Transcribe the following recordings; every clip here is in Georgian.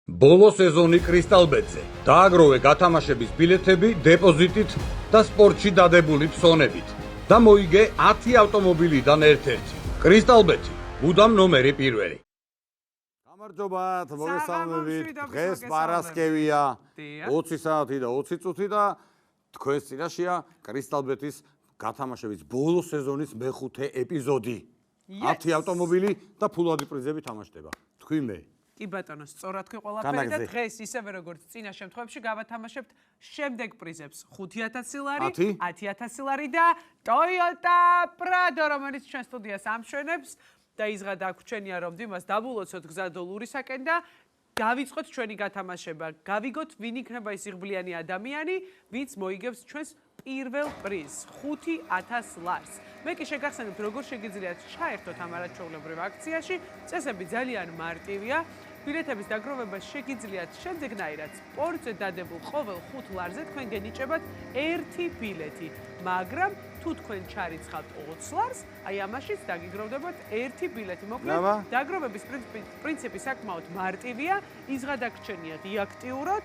ბოლო სეზონი კრისტალბეტზე. დააგროვე გათამაშების ბილეთები დეპოზიტით და სპორტში დადებული ფსონებით და მოიგე 10 ავტომობილიდან ერთ-ერთი. კრისტალბეტი, მუდამ ნომერი პირველი. გამარჯობათ, მოგესალმებით. დღეს პარასკევია, 20 საათი და 20 წუთი და თქვენს წინაშეა კრისტალბეტის გათამაშების ბოლო სეზონის მეხუთე ეპიზოდი. 10 ავტომობილი და ფულადი პრიზები თამაშდება. თქვი მე. კი ბატონო, სწორად თქვი ყველაფერი და დღეს ისევე როგორც წინა შემთხვევებში გავათამაშებთ შემდეგ პრიზებს 5000 ლარი, 10000 ლარი და Toyota Prado, რომელიც ჩვენ სტუდიას ამშვენებს და იზღადა გვჩენია რომ დიმას დაბულოცოთ გზა დოლურისაკენ და დავიწყოთ ჩვენი გათამაშება. გავიგოთ ვინ იქნება ის იღბლიანი ადამიანი, ვინც მოიგებს ჩვენს პირველ პრიზს 5000 ლარს. მე კი შეგახსენებთ როგორ შეგიძლიათ ჩაერთოთ ამ არაჩვეულებრივ აქციაში. წესები ძალიან მარტივია. ბილეთების დაგროვება შეგიძლიათ შემდეგნაირად სპორტზე დადებულ ყოველ 5 ლარზე თქვენ გენიჭებათ 1 ბილეთი, მაგრამ თუ თქვენ ჩარიცხავთ 20 ლარს, აი ამაშიც დაგიგროვდებათ 1 ბილეთი. მოკლედ, დაგროვების პრინციპი საკმაოდ მარტივია. იზღადაგჩენია დიაქტიუროთ,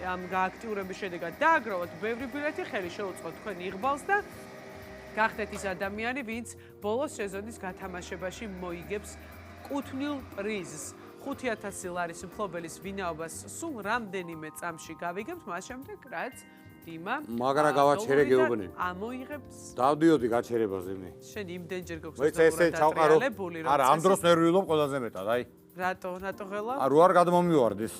ამ გააქტიურების შედეგად დააგროვოთ ბევრი ბილეთი, ხელი შეუწყოთ თქვენ იღბალს და გახდეთ ის ადამიანი, ვინც ბოლოს სეზონის გათამაშებაში მოიგებს კუთვნილ პრიზს. 5000 ლარის მფლობელის ვინაობას სულ რამდენიმე წამში გავიგებთ, მას შემდეგ რაც დიმა მაგრა გავაჩერე გეუბნები. ამოიღებს. დავდიოდი გაჩერებაზე მე. შენ იმდენჯერ გქონს დატრიალებული, რომ არა, ამ დროს ნერვიულობ ყველაზე მეტად, აი. რატო ღელა? არ უარ გადმომივარდეს.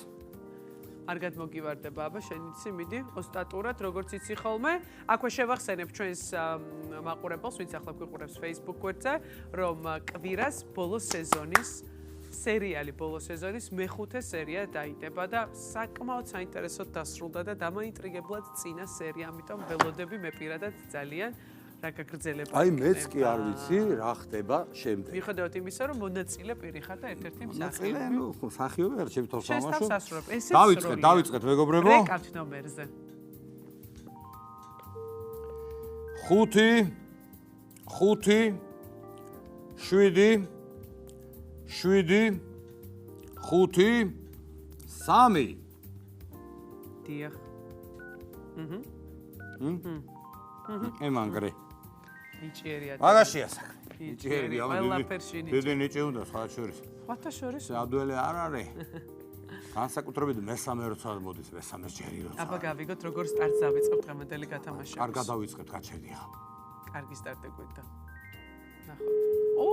არ გადმოგივარდება, აბა შენ იცი, მიდი ოსტატურად, როგორც იცი ხოლმე. აქვე შევახსენებ ჩვენს მაყურებელს, ვინც ახლა გვიყურებს Facebook გვერდზე, რომ კვირას ბოლო სეზონის სერიალი ბოლო სეზონის მეხუთე სერია დაიდება და საკმაოდ საინტერესოდ დასრულდა და დამაინტრიგებლად წინა სერია, ამიტომ ველოდები მე პირადად ძალიან რა გაგრძელება. აი მეც კი არ ვიცი რა ხდება შემდეგ. მიუხედავად იმისა, რომ მონაწილე პირი ხარ და ერთ-ერთი მსახიობი. მონაწილე, ნუ მსახიობი არ ჩემ თავს ამაშო. შესთავსასრულებ. ესე დავიწყეთ მეგობრებო. რეკავთ ნომერზე. 5 7 7 7 5 3 დიახ. ემანგრე. ნიჭიერია. მაგაშია საქმე. ნიჭიერია. ყველაფერში ნიჭი. დიდი ნიჭი უნდა სხვა შორის. სხვათა შორის. ადველი არ არის. განსაკუთრებით მესამე როცა მოდის, მესამე ჯერი როცა. აბა გავიგოთ როგორ სტარტს დავიწყებთ დღევანდელი გათამაშებას. კარგად დავიწყეთ, გაჩერდია. კარგი სტარტი გვინდა. ნახოთ. ო!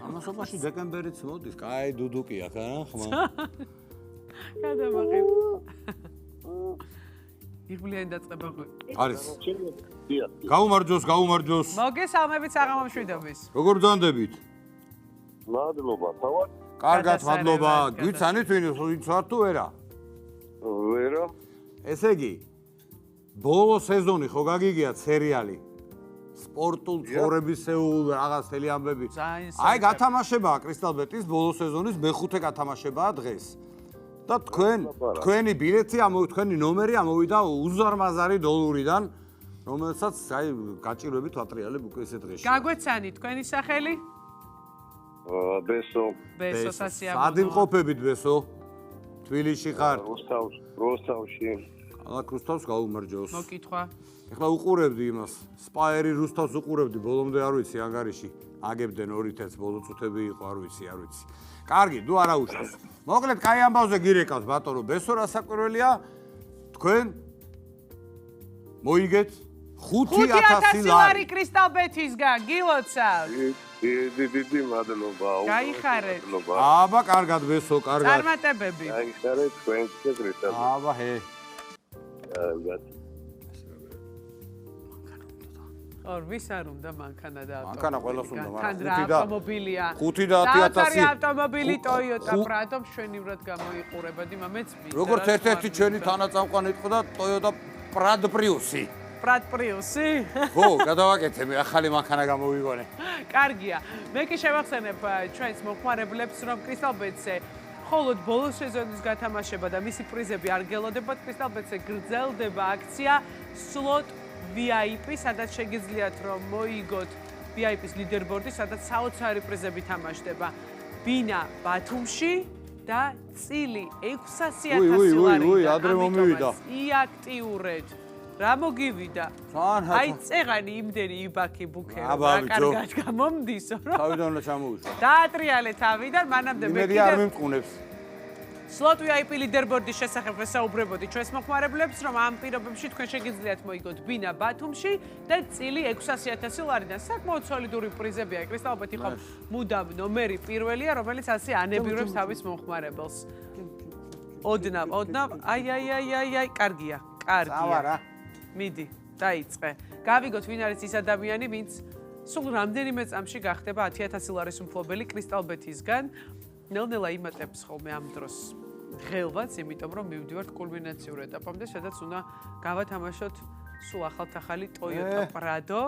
ამასობაში დეკემბერიც მოდის, კაი დუდუკია, ხმა. გადამაყივ. იღბლიანი დაწყება არის. გაუმარჯოს. მოგესალმებით საღამომშვიდობის. როგორ ბრძანდებით? მადლობა, თავად. კარგად, მადლობა. გვიცანით ვინც ვარ თუ ვერა? ვერა. ესე იგი, ბოლო სეზონი ხო გაგიგიათ სერიალი? სპორტულ ცხოვრებისეულ რაღაც თელი ამბები. აი გათამაშებაა კრისტალბეტის ბოლო სეზონის მეხუთე გათამაშებაა დღეს. და თქვენი ბილეთი, თქვენი ნომერი ამოვიდა უზარმაზარი დოლურიდან, რომელსაც აი გაჭირვებით ვატრიალებ უკვე ესე დღეში. გაგვეცანი თქვენი სახელი? ბესო. ბესო სასიამოვნო. სად იმყოფებით ბესო? თბილისში ხარ? რუსთავში. ქალაქ რუსთავს გაუმარჯოს. მოკითხვა. ეხლა უყურებდი იმას. სპაერი რუსთავს უყურებდი, ბოლომდე არ ვიცი ანგარიში. აგებდნენ 2 ბოლო წუთები იყო, არ ვიცი. კარგი, ნუ არა უშავს. მოკლედ, კაი ამბავზე გირეკავს ბატონო ბესო, რასაკვირველია, თქვენ მოიგეთ 5000 ლარი კრისტალბეტისგან, გილოცავთ. დიდი მადლობა. გაიხარეთ. აბა, კარგად ბესო, კარგად. წარმატებები. გაიხარეთ თქვენ კრისტალბეტს. აბა, ჰე. ვის არ უნდა მანქანა და ავტომობილი? მანქანა ყველას უნდა, თან რა ავტომობილია? 5 და 10000. საოცარი ავტომობილი Toyota Prado მშვენივრად გამოიყურება, დიმა მეც მინდა. როგორც ერთ-ერთი ჩვენი თანაწამყვანი იყო და Toyota Prado Prius-ი. Prado Prius-ი? ხო, გადავაკეთე მე ახალი მანქანა გამოვიგონე. კარგია. მე კი შევახსენებ ჩვენს მოხმარებლებს, რომ კრისტალბეტზე მხოლოდ ბოლო სეზონის გათამაშება და მისი პრიზები არ გელოდებათ. კრისტალბეტზე გრძელდება აქცია Slot VIP, სადაც შეგიძლიათ რომ მოიგოთ VIP-ის ლიდერბორდი, სადაც საოცარი პრიზები თამაშდება. ბინა ბათუმში, და წილი 600,000 ლარი. ადრე მომივიდა. იაქტიურეთ. რა მოგივიდა? აი წეღანი იმდენი იბაქი ბუქერო. აბა, რა კარგად გამომდისო, რომ თავიდან უნდა ჩამოვიშვა. დაატრიალე თავიდან, მანამდე მე იმედი არ კიდე მიმწყუნებს. Slot VIP leaderboard-ის შესახებ ვესაუბრებოდი ჩვენს მოხმარებლებს, რომ ამ პირობებში თქვენ შეგიძლიათ მოიგოთ ბინა ბათუმში და წილი 600,000 ლარიდან. საკმაოდ სოლიდური პრიზებია. კრისტალბეთი ხომ მუდამ ნომერი პირველია, რომელიც ასე ანებირებს თავის მოხმარებელს. ოდნავ, აი, კარგია. წავარა. მიდი, დაიწყე. გავიგოთ ვინ არის ის ადამიანი, ვინც სულ რამდენიმე წამში გახდება 10,000 ლარის მფლობელი კრისტალბეთისგან. ნელ-ნელა იმატებს ხოლმე ამ დროს ღელვაც, იმიტომ რომ მივდივართ კულმინაციურ ეტაპამდე, სადაც უნდა გავათამაშოთ სულ ახალ-ახალი Toyota Prado.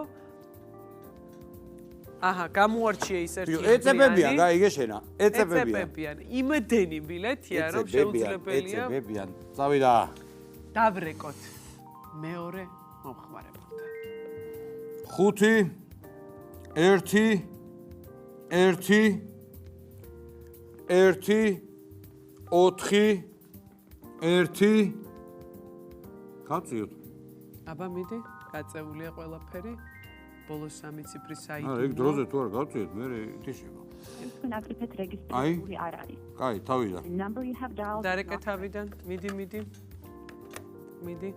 აჰა, გამოარჩია ის ერთი. ეწებებიან, გაიგე შენა. ეწებებიან. იმდენი ბილეთია, რომ შეუძლებელია. ეწებებიან. წავიდა. დავრეკოთ მეორე მომხმარებელთან. 5 1 1 1 4 1 გაწიოთ. აბა მიდი, გაწეულია ყველაფერი. ბოლოს 3 ციფრის საიტი. ეგ დროზე თუ არ გავწიოთ, მე იტიშება. თქვენ აკრიფეთ რეგისტრირებული არ არის. კაი, თავიდან. Number you have dialed. დარეკე თავიდან. მიდი.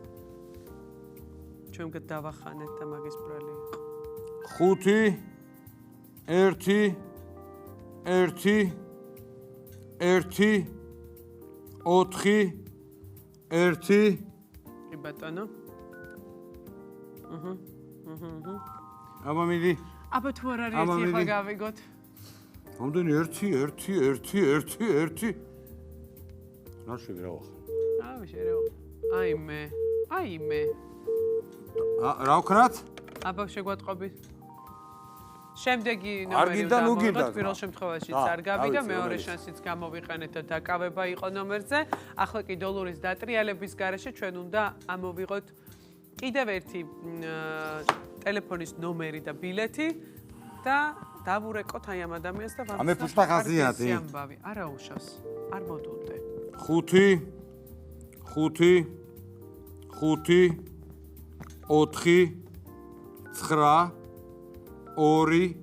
ჩვენ გადავახანეთ და მაგის ბრალი იყო. 5 1 1 1 4 1 კი ბატონო. აბა მიდი. აბა თუ არ არის ერთი ახლა გავიგოთ. რამდენი 1 ნაშები რა ვახარ. შეერეო. აი მე. რა ვქნათ? აბა შეგვატყობი. შემდეგი არ ნომერი გინდა, ნუ გინდა. პირველ შემთხვევაში არ გავიდა, მეორე შანსიც გამოვიყენეთ და დაკავება იყო ნომერზე. ახლა კი დოლარის დატრიალების გარეშე ჩვენ უნდა ამოვიღოთ კიდევ ერთი ტელეფონის ნომერი და ბილეთი და დავურეკოთ აი ამ ადამიანს და ამე ფუშტა ხაზიათი. არა უშავს. არ მოდულდე. 5 5 5 4 9 2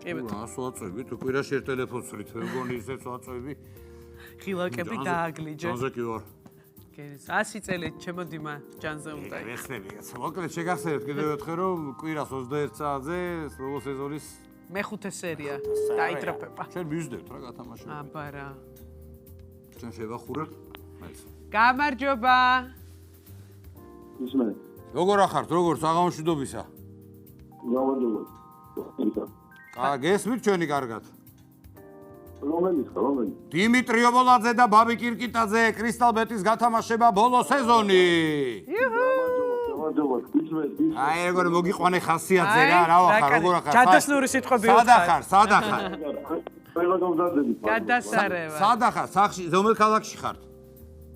კი ბატონო. რა სვაწვები თუ კვირაში ერთ ტელეფონს ვრით მე მგონი ისეც ვაწვები. ხილაკები დააგლიჯე. ჯანზე კი ვარ. გერის 100 წელი ჩემო დიმა ჯანზე უნდა იყო. ეხნები კაცო. მოკლედ შეგახსენებთ კიდევ ერთხელ რომ კვირას 21 საათზე ბოლო სეზონის მეხუთე სერია დაიტრაფება. ჩვენ მივждებთ რა გათამაშება. აბა რა. ჩვენ შევახურებთ. მაინც. გამარჯობა. ისმე. როგორ ახართ, როგორ საღამოშვიდობისა? გამარჯობა. გესმით ჩვენი კარგად? რომელიც დიმიტრი ობოლაძე და ბაბი კირკიტაძე კრისტალბეთის გათამაშება ბოლო სეზონი. გამარჯობა. აი როგორ მოგიყვანე ხასიათზე რა ვახარ, როგორ ახარ? ჯადოსნური სიტყვები ვუხარ. სად ახარ? ყველა გამზადები. გადასარევა. სად ახარ? სახში, რომელ ქალაქში ხართ?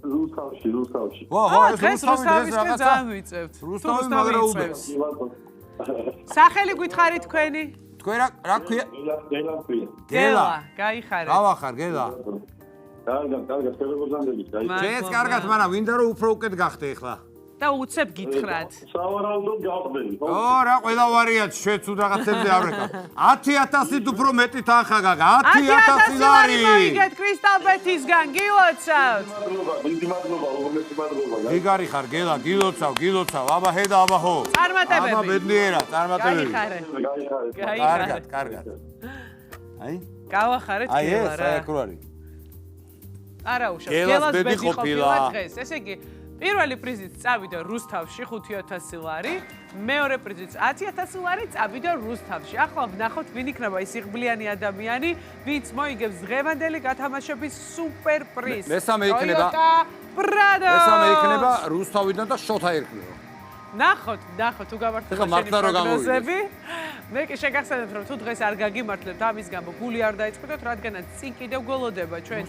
რუსთავში. დღეს რუსთავის ძალიან ვიწევთ. რუსთავი მაგრა უბებს. სახელი გითხარით თქვენი? თქვენ რა ქვია? გელა, გაიხარეთ. რა ვახარ, გელა? კარგად, შეგეგործანდებით. შეეც კარგად, მაგრამ ვინდა რომ უფრო უკეთ გახდე ახლა. და უცებ გითხრათ. სავარაუდოდ გავხდები. რა ყველა ვარიანტი შეც თუ რაღაცებზე არ ვეკავ. 10,000-ით უფრო მეტი თანხა გაგა. 10,000 ლარი. მოიგეთ კრისტალბეთისგან, გილოცავთ. დიდი მადლობა, უღმესი მადლობა. გიგარი ხარ, გელა, გილოცავ. აბა ჰედა, აბა ხო. წარმატებები. აბა ბედნიერად, წარმატებები. გაიხარეთ. კარგად. აი? გავახარეთ აი გელა ეს რა. საერთოდ. არა უშავს. გელას ბედი ყოფილა დღეს. ესე იგი, პირველი პრიზით წავიდა რუსთავში 5,000 ლარი, მეორე პრიზით 10,000 ლარი წავიდა რუსთავში. ახლა ვნახოთ ვინ იქნება ის იღბლიანი ადამიანი, ვინც მოიგებს დღევანდელი გათამაშების სუპერ პრიზს. მესამე იქნება Toyota Prado. მესამე იქნება რუსთავიდან და შოთა ერქმევა. ნახოთ, თუ გავართ ეხლა მართლა რო პროგნოზები. მე კი შეგახსენებთ რომ თუ დღეს არ გაგიმართლებთ ამის გამო გული არ დაიწყოთ, რადგანაც წინ კიდევ გველოდება ჩვენ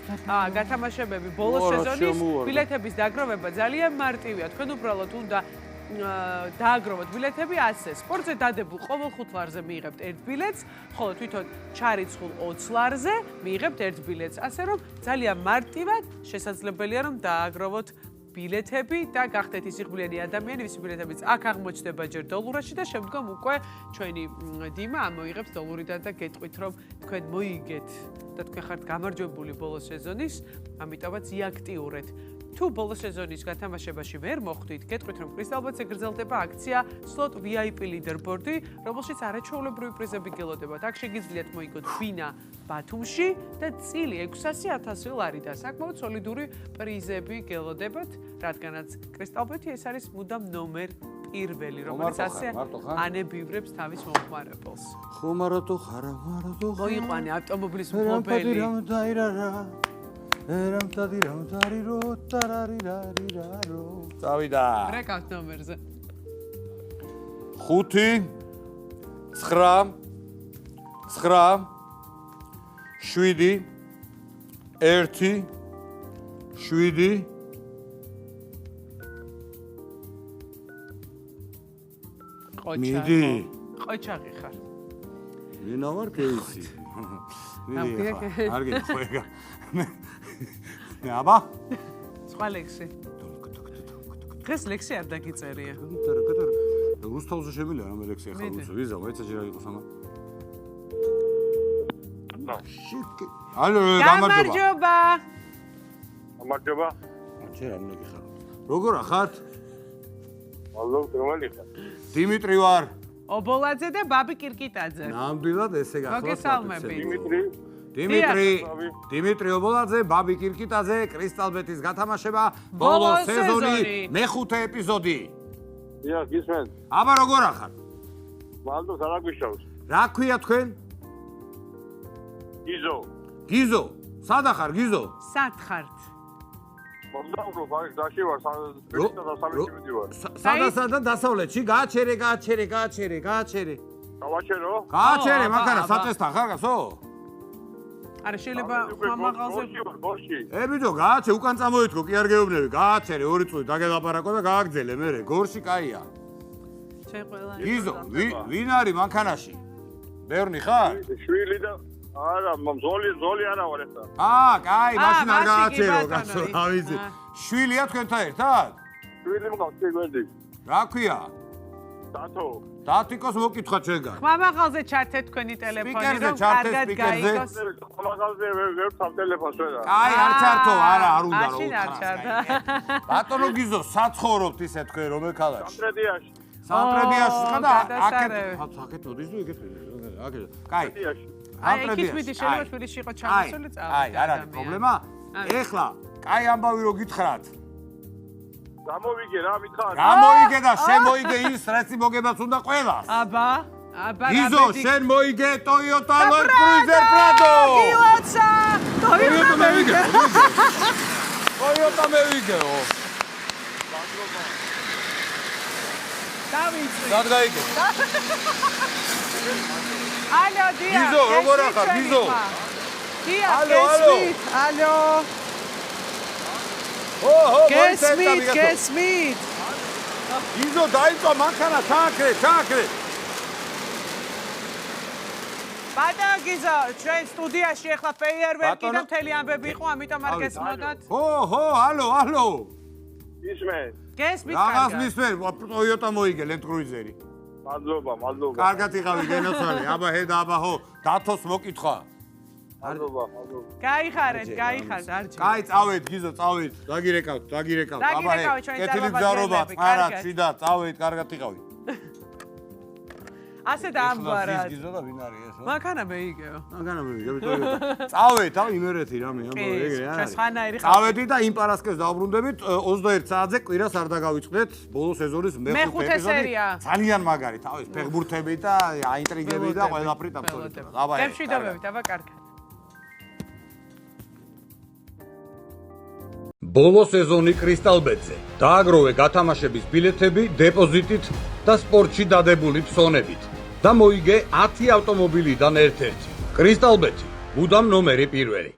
გათამაშებები ბოლო სეზონის ბილეთების დაგროვება ძალიან მარტივია. თქვენ უბრალოდ უნდა დააგროვოთ ბილეთები ასე. სპორტზე დადებულ ყოველ 5 ლარზე მიიღებთ 1 ბილეთს, ხოლო თვითონ ჩარიცხულ 20 ლარზე მიიღებთ 1 ბილეთს. ასე რომ ძალიან მარტივად შესაძლებელია რომ დააგროვოთ ბილეთები და გახდეთ ის იღბლიანი ადამიანი, ვისი ბილეთებიც აქ აღმოჩნდება ჯერ დოლურაში და შემდგომ უკვე ჩვენი დიმა ამოიღებს დოლურიდან და გეტყვით რომ თქვენ მოიგეთ და თქვენ ხართ გამარჯვებული ბოლო სეზონის, ამიტომაც იაქტიურეთ. თუ ბოლო სეზონის გათამაშებაში ვერ მოხვდით, გეტყვით რომ კრისტალბეტზე გრძელდება აქცია Slot VIP Leaderboard-ი, რომელშიც არაჩვეულებრივი პრიზები გელოდებათ. აქ შეგიძლიათ მოიგოთ ბინა ბათუმში და წილი 600,000 ლარი და საკმაოდ სოლიდური პრიზები გელოდებათ, რადგანაც კრისტალბეტი ეს არის მუდამ ნომერ პირველი, რომელიც ასე ანებივრებს თავის მომხმარებელს. ხომარათო ხარა მარათო მოიყვანე ავტომობილის მფლობელი. წავიდა. რეკავთ ნომერზე. 5 9 9 7 1 7 მიდი. ყოჩაღი ხარ. ვინა ვარ კეისი? კარგი ხოეგა. აბა? სხვა ლექსი. დღეს ლექსი არ დაგიწერია. რუსთავზე შემიძლია რა ლექსი ახლა რუსო ვიზა ვაიცაჯი რა იყოს ამა. შიკი. ალო გამარჯობა. გამარჯობა. აჩე რა უნდა გიხარ. როგორ ახართ? მადლობ, რომელი ხარ? დიმიტრი ვარ. ობოლაძე და ბაბი კირკიტაძე. ნამდვილად ესე გახლავთ. მოგესალმებით. დიმიტრი ობოლაძე, ბაბი კირკიტაძე, კრისტალბეტის გათამაშება, ბოლო სეზონი, მეხუთე ეპიზოდი. დიახ, გისმენთ. აბა როგორ ახარ? მადლობ, რა გვიშავს? რა ქვია თქვენ? გიზო. გიზო. სად ახარ გიზო? სად ხართ? მომდავრობ, აი დაში ვარ, დასავლეთში ვარ. სადა დასავლეთში? გააჩერე. გავაჩერო? გააჩერე, მაგარა საწესთან ხარ გასო? არა შეიძლება ხმამაღალზე გორში. ბიჭო, გააჩე, უკან წამოითქო, კი არ გეუბნები, გააჩერე, 2 წუთი დაგელაპარაკო და გააგძელე მერე, გორში კაია. ჩვენ ყველა. გიზო, ვინ არის მანქანაში? ბევრი ხარ? შვილი და არა, ზოლი არა ვარ ესა. კაი, მაშინ არ გააჩერო, გასო, რა ვიცი. შვილია თქვენთან ერთად? შვილი მყავს შეგვენდი. რა ქვია? დათო. დათიკოს მოკითხა ჩვენგან. ხმამაღალზე ჩართეთ თქვენი ტელეფონი, სპიკერზე რომ ჩართეთ, კარგად სპიკერზე. გაიგოს. ხმამაღალზე ვერ თავ ტელეფონს ვერა. კაი, არ ჩართო, არა, არ უნდა რომ მაშინ არ ჩარდა. ბატონო გიზო, საცხოვრობთ ისე თქვენ რომელ ქალაქში? სამტრედიაში. სამტრედიაში ხა და გადასარევი. აქეთ მოდის ნუ იქეთ. აქეთ. კაი. აი, იქით მიდი, შეიძლება თბილისში იყო ჩამოსული წავედი. აი, არ არის პრობლემა. ეხლა, კაი ამბავი რო გითხრათ. გამოვიგე რა მითხარ? გამოიგე და შემოიგე ის სტრესი მოგებას უნდა ყველას. აბა, გიზო, შენ მოიგე Toyota Land Cruiser Prado. გილოცა! Toyota მევიგე. Toyota მევიგეო. დავიწვი. სად გაიგე? ალო, დია. გიზო, როგორ ახარ, გიზო? დია, ალო. ალო. გესმით. გიზო, დაიწვა მანქანა, ჩააქრე. ბატონო გიზო, ჩვენ სტუდიაში ახლა ფეიერვერკი და მთელი ამბები იყო, ამიტომ არ გესმოდათ. ალო. ისმენ. გესმით რაღაც კარგად. მისმენ, Toyota მოიგე Land Cruiser-ი. მადლობა. კარგად იყავი გენოცვალე, აბა აბა დათოს მოკითხა. მადლობა. გაიხარეთ, არჩი. კაი, წავედ გიზო, წავედ. დაგირეკავთ. აბა კეთილი გზარობა, წყარად, შიდა, წავედ, კარგად იყავი. ასე დაამგვარად. გიზო და ვინ არის ეს? მანქანა მეიგეო. წავედ, იმერეთი რამე, აბა ეგრე ჩვენ არის. სხვანაირი წავედი და იმ პარასკევს დავბრუნდებით 21 საათზე კვირას არ დაგავიწყდეთ ბოლო სეზონის მეხუთე სერია. ძალიან მაგარი, თავის ფეხბურთები და აინტრიგები და ყველაფრით აბსოლუტურად. აბა გემშვიდობებით, აბა კარგად. ბოლო სეზონი კრისტალბეტზე. დააგროვე გათამაშების ბილეთები დეპოზიტით და სპორტში დადებული ფსონებით და მოიგე 10 ავტომობილიდან ერთ-ერთი. კრისტალბეტი, მუდამ ნომერი პირველი.